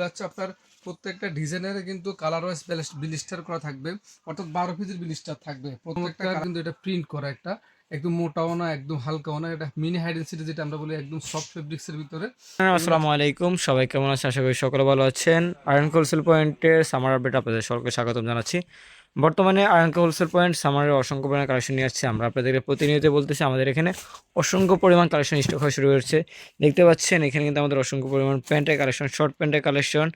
হচ্ছে আপনার প্রত্যেকটা ডিজাইনের কিন্তু কালার ওয়াইজ ব্লিস্টার করা থাকবে, অর্থাৎ 12 পিসের ব্লিস্টার থাকবে প্রত্যেকটা কিন্তু এটা প্রিন্ট করা একটা একদম মোটাও না একদম হালকাও না, এটা মিনি হাই ডেনসিটি যেটা আমরা বলি একদম সফট ফেব্রিক্সের ভিতরে। আসসালামু আলাইকুম, সবাই কেমন আছেন? আশা করি সকলে ভালো আছেন। আয়রন হোলসেল পয়েন্টের সামার আপডেট আপনাদের সকলকে স্বাগতম জানাচ্ছি। বর্তমানে আয়রন হোলসেল পয়েন্ট সামারের অসংখ্য পরিমাণ কালেকশন নিয়ে আসছে। আমরা আপনাদের প্রতিনিয়ত বলতেছি আমাদের এখানে অসংখ্য পরিমাণ কালেকশন স্টক হওয়া শুরু হয়েছে। দেখতে পাচ্ছেন এখানে কিন্তু আমাদের অসংখ্য পরিমাণ প্যান্টের কালেকশন, শর্ট প্যান্টের কালেকশন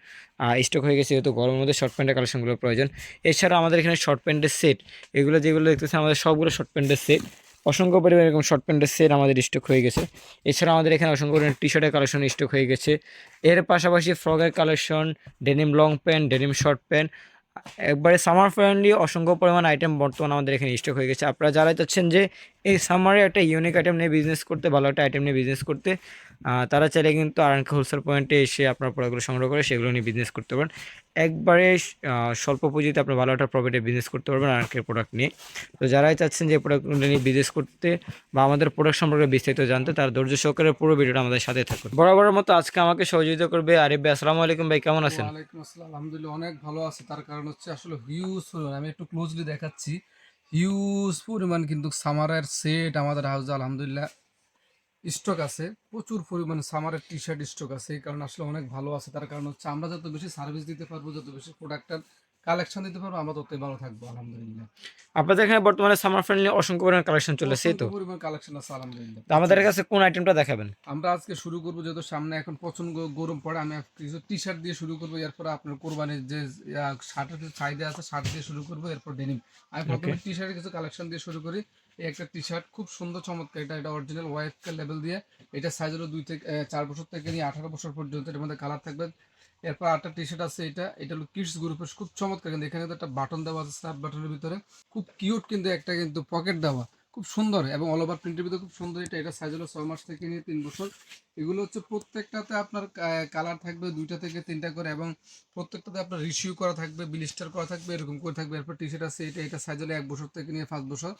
স্টক হয়ে গেছে, যেহেতু গরমের মধ্যে শর্ট প্যান্টের কালেকশনগুলোর প্রয়োজন। এছাড়া আমাদের এখানে শর্ট প্যান্টের সেট, এগুলো যেগুলো দেখতেছেন আমাদের সবগুলো শর্ট প্যান্টের সেট, অসংখ্য পরিমাণ এরকম শর্ট প্যান্টের সেট আমাদের স্টক হয়ে গেছে। এছাড়া আমাদের এখানে অসংখ্য পরিমাণ টি শার্টের কালেকশন স্টক হয়ে গেছে। এর পাশাপাশি ফ্রকের collection, denim long pant, denim short pant, একবারে সামার ফ্রেন্ডলি অসংখ্য পরিমাণ আইটেম বর্তমানে আমাদের এখানে স্টক হয়ে গেছে। আপনারা যারা চাচ্ছেন যে এই সামারে একটা ইউনিক আইটেম নিয়ে বিজনেস করতে, ভালো একটা আইটেম নিয়ে বিজনেস করতে, তারা চাইলে কিন্তু আরএনকে হোলসেল পয়েন্টে এসে আপনার প্রোডাক্টগুলো সংগ্রহ করে সেগুলো নিয়ে বিজনেস করতে পারেন। একবারে স্বল্প পুঁজিতে আপনি ভালো একটা প্রফিটে বিজনেস করতে পারবেন আরএনকে প্রোডাক্ট নিয়ে। তো যারাই চাচ্ছেন যে প্রোডাক্টগুলো নিয়ে বিজনেস করতে বা আমাদের প্রোডাক্ট সম্পর্কে বিস্তারিত জানতে, তার ধৈর্য সহকারে পুরো ভিডিওটা আমাদের সাথে থাকুন। বরাবরের মতো আজকে আমাকে সহযোগিতা করবে আরিফ ভাই। আসসালামু আলাইকুম ভাই, কেমন আছেন? ওয়ালাইকুম আসসালাম, আলহামদুলিল্লাহ অনেক ভালো আছে। তার কারণ হচ্ছে আসলে হিউজ পরিমাণ, আমি একটু ক্লোজলি দেখাচ্ছি, হিউজ পরিমাণ কিন্তু সামারের সেট আমাদের হাউসে আলহামদুলিল্লাহ স্টক আছে। প্রচুর পরিমাণে সামারের টি শার্ট স্টক আছে, এই কারণে আসলে অনেক ভালো আছে। তার কারণ হচ্ছে আমরা যত বেশি সার্ভিস দিতে পারবো, যত বেশি প্রোডাক্টের কালেকশন দিতে পারবো, আমরা ততই ভালো থাকবো আলহামদুলিল্লাহ। আপনাদের এখানে বর্তমানে সামার ফ্রেন্ডলি অসংখ্য পরিমাণ কালেকশন চলেছে, এই তো? অসংখ্য পরিমাণ কালেকশন আছে আলহামদুলিল্লাহ, তো আমাদের প্রচুর। কাছে কোন আইটেমটা দেখাবেন? আমরা আজকে শুরু করবো, যেহেতু সামনে এখন প্রচন্ড গরম পড়ে, আমি কিছু টি শার্ট দিয়ে শুরু করবো, এরপরে আপনার কোরবানির যে শার্টের কিছু চাহিদা আছে শার্ট দিয়ে শুরু করবো, এরপর ডেনিম। আমি ওকে। প্রথমে টি শার্টের কিছু কালেকশন দিয়ে শুরু করি। এই একটা টি শার্ট খুব সুন্দর চমৎকার, এটা অরিজিনাল ওয়াইফ লেভেল দিয়ে। এটা সাইজ হলো 2 থেকে 4 বছর থেকে নিয়ে 18 বছর পর্যন্ত, এর মধ্যে কালার থাকবে। এরপর আরেকটা টি শার্ট আছে, এটা হলো কিডস গ্রুপের, খুব চমৎকার। কিন্তু এখানে কিন্তু একটা বাটন দেওয়া আছে, স্ন্যাপ বাটনের ভিতরে খুব কিউট, কিন্তু একটা কিন্তু পকেট দেওয়া, খুব সুন্দর এবং অল ওভার প্রিন্টের ভিতরে খুব সুন্দর। এটা সাইজ হলো 6 মাস থেকে নিয়ে 3 বছর। এগুলো হচ্ছে প্রত্যেকটাতে আপনার কালার থাকবে 2টা থেকে 3টা করে, এবং প্রত্যেকটাতে আপনার রিসিউ করা থাকবে, ব্লিস্টার করা থাকবে, এরকম করে থাকবে। এরপর টি শার্ট আছে, এটা সাইজ হলো 1 বছর থেকে নিয়ে 5 বছর।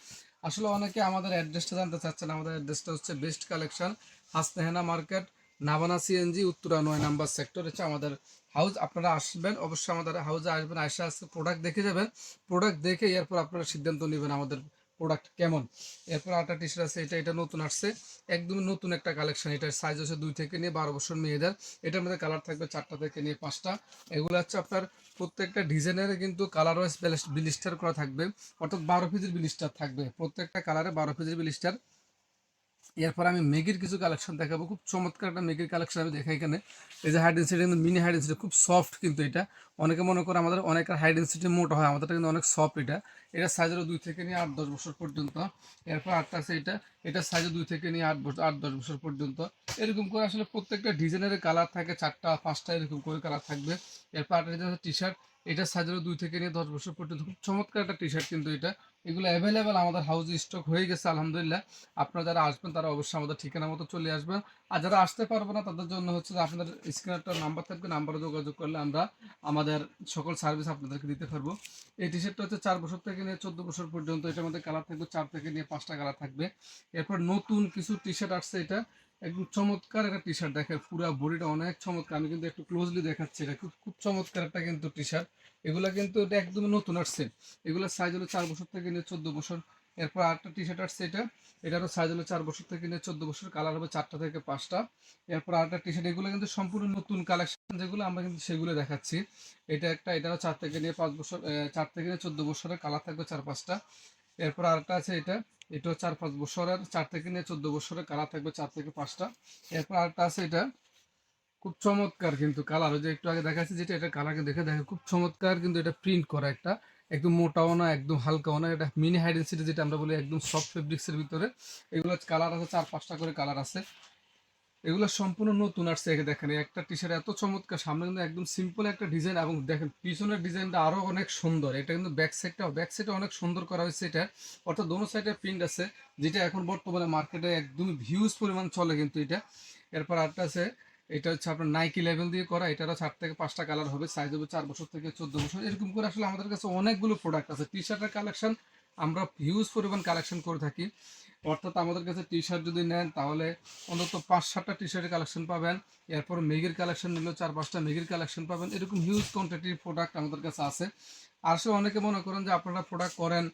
আসলে অনেকে আমাদের অ্যাড্রেসটা জানতে চাচ্ছেন। আমাদের অ্যাড্রেসটা হচ্ছে বেস্ট কালেকশন, হাসনেহানা মার্কেট, নাবানা সিএনজি, উত্তরা 9 নম্বর সেক্টর হচ্ছে আমাদের হাউস। আপনারা আসবেন, অবশ্যই আমাদের হাউসে আসবেন, আসে প্রোডাক্ট দেখে যাবেন। প্রোডাক্ট দেখে এরপর আপনারা সিদ্ধান্ত নেবেন আমাদের প্রোডাক্ট কেমন। এরপর আরেকটা টি শার্ট আছে, এটা নতুন আসছে, একদমই নতুন একটা কালেকশন। এটার সাইজ হচ্ছে 2 থেকে নিয়ে 12 বছর মেয়েদের। এটার মধ্যে কালার থাকবে 4টা থেকে নিয়ে 5টা। এগুলো হচ্ছে আপনার প্রত্যেকটা ডিজাইনের কিন্তু কালার ওয়াইজ ব্লিস্টার করা থাকবে, অর্থাৎ 12 পিসের ব্লিস্টার থাকবে প্রত্যেকটা কালারে, 12 পিসের ব্লিস্টার। এরপর আমি মেগির কিছু কালেকশন দেখাবো, খুব চমৎকার একটা মেগির কালেকশন আমি দেখাই এখানে। এই যে হাই ডেন্সিটি, কিন্তু মিনি হাই ডেন্সিটি, খুব সফট কিন্তু এটা। অনেকে মনে করে আমাদের অনেকের হাই ডেন্সিটি মোটা হয়, আমাদেরটা কিন্তু অনেক সফট। এটা সাইজ হলো 2 থেকে নিয়ে 8-10 বছর পর্যন্ত। এরপর আটটা আছে, এটা সাইজ 2 থেকে নিয়ে 8-10 বছর পর্যন্ত। এরকম করে আসলে প্রত্যেকটা ডিজাইনের কালার থাকে 4টা 5টা, এরকম করে কালার থাকবে। এরপর আরেকটা টি শার্ট, এটা সাইজ হলো 2 থেকে নিয়ে 10 বছর পর্যন্ত, খুব চমৎকার একটা টি শার্ট কিন্তু এটা। এগুলো অ্যাভেলেবেল আমাদের হাউসে স্টক হয়ে গেছে আলহামদুলিল্লাহ। আপনারা যারা আসবেন তারা অবশ্যই আমাদের ঠিকানা মতো চলে আসবেন। আর যারা আসতে পারবে না তাদের জন্য হচ্ছে যে আপনাদের স্ক্রিনে একটা নাম্বার থাকবে, নাম্বারে যোগাযোগ করলে আমরা আমাদের সকল সার্ভিস আপনাদেরকে দিতে পারবো। এই টি শার্টটা হচ্ছে 4 বছর থেকে নিয়ে 14 বছর পর্যন্ত। এটার মধ্যে কালার থাকবে 4 থেকে নিয়ে 5টা কালার থাকবে। এরপর নতুন কিছু টি শার্ট আসছে, এটা একদম চমৎকার একটা টি শার্ট, দেখে পুরো বডিটা অনেক চমৎকার। আমি কিন্তু একটু ক্লোজলি দেখাচ্ছি, এটা খুব খুব চমৎকার একটা কিন্তু টি শার্ট। এগুলা কিন্তু এটা একদম নতুন আসছে। এগুলোর সাইজ হলো 4 বছর থেকে নিয়ে 14 বছর। এরপর আরেকটা টি শার্ট আসছে, এটারও সাইজ হলো 4 বছর থেকে নিয়ে 14 বছর, কালার হবে 4টা থেকে 5টা। এরপর আরেকটা টি শার্ট, এগুলো কিন্তু সম্পূর্ণ নতুন কালেকশন, যেগুলো আমরা কিন্তু সেগুলো দেখাচ্ছি। এটারও 4 থেকে নিয়ে 5 বছর, 4 থেকে নিয়ে 14 বছরের, কালার থাকবে 4-5টা। এরপর আরেকটা আছে, এটাও 4-5 বছরের, 4 থেকে নিয়ে 14 বছরের, কালার থাকবে 4 থেকে 5টা। এরপর আরেকটা আছে, এটা খুব চমৎকার কিন্তু কালার, ওই যে একটু আগে দেখাচ্ছি যেটা, এটা কালারকে দেখে খুব চমৎকার, কিন্তু এটা প্রিন্ট করা একটা একদম মোটাও না একদম হালকাও না, এটা মিনি হাই ডেনসিটি যেটা আমরা বলি একদম সফট ফেব্রিক্সের ভিতরে। এগুলো কালার আছে 4-5টা করে কালার আছে। এগুলো সম্পূর্ণ নতুন আসছে। দেখেন এই একটা টি শার্ট এত চমৎকার, সামনে কিন্তু একদম সিম্পল একটা ডিজাইন, এবং দেখেন পিছনের ডিজাইনটা আরো অনেক সুন্দর। এটা কিন্তু ব্যাক সাইডটা অনেক সুন্দর করা হয়েছে এটা, অর্থাৎ দোনো সাইডে প্রিন্ট আছে, যেটা এখন বর্তমানে মার্কেটে একদম হিউজ পরিমাণ চলে কিন্তু এটা। এরপর আরেকটা আছে, এটা হচ্ছে আপনার নাইকি লেভেল দিয়ে করা, এটারও 4 থেকে 5টা কালার হবে, সাইজ হবে 4 বছর থেকে 14 বছর। এরকম করে আসলে আমাদের কাছে অনেকগুলো প্রোডাক্ট আছে, টি শার্টের কালেকশন আমরা হিউজ পরিমাণ কালেকশন করে থাকি। অর্থাৎ আমাদের কাছে টি শার্ট যদি নেন তাহলে অন্তত 5-7টা টি শার্টের কালেকশন পাবেন। এরপর মেগির কালেকশন নিলেও 4-5টা মেগির কালেকশন পাবেন। এরকম হিউজ কোয়ান্টিটির প্রোডাক্ট আমাদের কাছে আছে। আসলে অনেকে মনে করেন যে আপনারা প্রোডাক্ট করেন,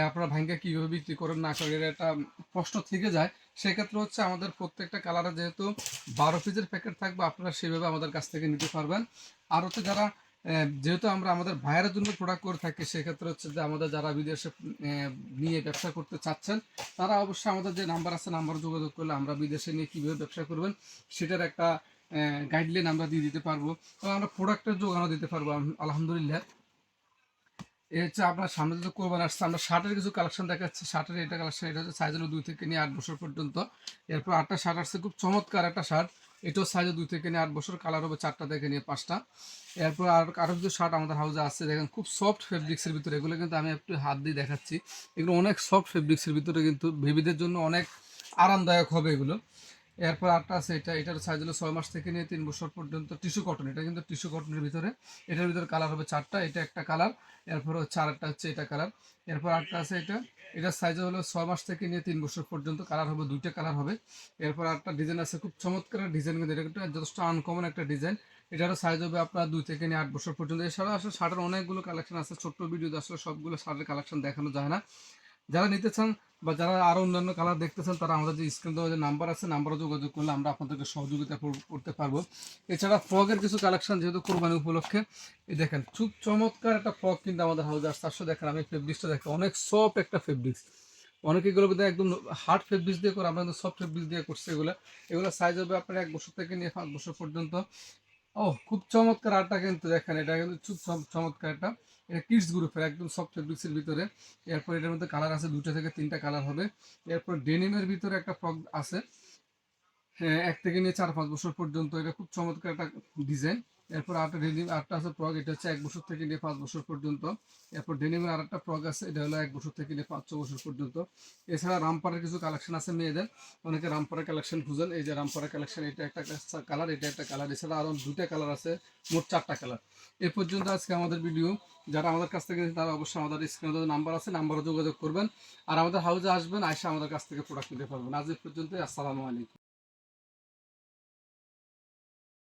আপনারা ভাঙ্গা কীভাবে বিক্রি করেন না করেন, এটা একটা প্রশ্ন থেকে যায়। সেক্ষেত্রে হচ্ছে আমাদের প্রত্যেকটা কালারে যেহেতু 12 পিসের প্যাকেট থাকবে, আপনারা সেভাবে আমাদের কাছ থেকে নিতে পারবেন। আর হচ্ছে যারা যেহেতু আমরা আমাদের ভাইয়ের জন্য প্রোডাক্ট করে থাকি, সেক্ষেত্রে হচ্ছে যে আমাদের যারা বিদেশে নিয়ে ব্যবসা করতে চাচ্ছেন, তারা অবশ্যই আমাদের যে নাম্বার আছে নাম্বারে যোগাযোগ করলে আমরা বিদেশে নিয়ে কীভাবে ব্যবসা করবেন সেটার একটা গাইডলাইন আমরা দিয়ে দিতে পারবো এবং আমরা প্রোডাক্টের যোগানও দিতে পারবো আলহামদুলিল্লাহ। এই হচ্ছে আপনার সামনে যদি কোরবানি আসছে, আমরা শার্টের কিছু কালেকশন দেখাচ্ছি। শার্টের এটা কালেকশন, এটা হচ্ছে সাইজ হলো 2 থেকে নিয়ে 8 বছর পর্যন্ত। এরপর 8টা শার্ট আসছে, খুব চমৎকার একটা শার্ট, এটাও সাইজ 2 থেকে নিয়ে 8 বছর, কালার হবে 4টা থেকে নিয়ে 5টা। এরপর আরও কিছু শার্ট আমাদের হাউসে আছে, দেখেন খুব সফট ফেব্রিক্সের ভিতরে। এগুলো কিন্তু আমি একটু হাত দিয়ে দেখাচ্ছি, এগুলো অনেক সফট ফেব্রিক্সের ভিতরে, কিন্তু বেবিদের জন্য অনেক আরামদায়ক হবে এগুলো। এরপর আরটা আছে, এটার সাইজ হলো 6 মাস থেকে নিয়ে 3 বছর পর্যন্ত, টিস্যু কটন, এটা কিন্তু টিস্যু কটনের ভিতরে। এটার ভিতরে কালার হবে 4টা, এটা একটা কালার। এরপর হচ্ছে আরেকটা হচ্ছে এটা কালার। এরপর আরেকটা আছে, এটার সাইজ হলো 6 মাস থেকে নিয়ে 3 বছর পর্যন্ত, কালার হবে 2টা কালার হবে। এরপর আরেকটা ডিজাইন আছে, খুব চমৎকার ডিজাইন, কিন্তু এটা কিন্তু যথেষ্ট আনকমন একটা ডিজাইন। এটারও সাইজ হবে আপনার 2 থেকে নিয়ে 8 বছর পর্যন্ত। এছাড়া আসলে শার্টের অনেকগুলো কালেকশন আছে, ছোট্ট ভিডিওতে আসলে সবগুলো শার্টের কালেকশন দেখানো যায় না। যারা নিতে চান বা যারা আরও অন্যান্য কালার দেখতে চান, তারা আমাদের যে স্ক্রিন দেওয়া যে নাম্বার আছে, নাম্বারে যোগাযোগ করলে আমরা আপনাদেরকে সহযোগিতা করতে পারবো। এছাড়া ফ্রকের কিছু কালেকশন, যেহেতু কোরবানি উপলক্ষে, এই দেখেন খুব চমৎকার একটা ফ্রক কিন্তু আমাদের হাউসে আসছে। আসলে দেখেন, আমি ফেব্রিক্সটা দেখেন, অনেক সফট একটা ফেব্রিক্স। অনেকে এগুলো কিন্তু একদম হার্ড ফেব্রিক্স দিয়ে করে, আমরা কিন্তু সফট ফেব্রিক্স দিয়ে করছি। এগুলো সাইজ হবে আপনার 1 বছর থেকে নিয়ে 5 বছর পর্যন্ত। ও খুব চমৎকার আরটা, কিন্তু দেখেন এটা কিন্তু খুব চমৎকার একটা, এটা কিডস গ্রুপের একদম সফট ফেব্রিক্সের ভিতরে। এরপর এটার মধ্যে কালার আছে 2টা থেকে 3টা কালার হবে। এরপর ডেনিমের ভিতরে একটা ফ্রক আছে, হ্যাঁ 1 থেকে নিয়ে 4-5 বছর পর্যন্ত, এটা খুব চমৎকার একটা ডিজাইন। এরপর আরেকটা আছে ফ্রক, এটা হচ্ছে 1 বছর থেকে নিয়ে 5 বছর পর্যন্ত। এরপর ডেনিমের আরেকটা ফ্রক আছে, এটা হলো 1 বছর থেকে নিয়ে 5-6 বছর পর্যন্ত। এছাড়া রামপারের কিছু কালেকশন আছে মেয়েদের, অনেকে রামপারের কালেকশন খুঁজেন। এই যে রামপারের কালেকশন, এটা একটা কালার, এটা একটা কালার। এছাড়া আরও 2টা কালার আছে, মোট 4টা কালার। এ পর্যন্ত আজকে আমাদের ভিডিও। যারা আমাদের কাছ থেকে তারা অবশ্যই আমাদের স্ক্রিনে নাম্বার আছে, নাম্বারে যোগাযোগ করবেন। আর আমাদের হাউসে আসবেন, আইসা আমাদের কাছ থেকে প্রোডাক্ট নিতে পারবেন। আজ এই পর্যন্ত, আসসালামু আলাইকুম।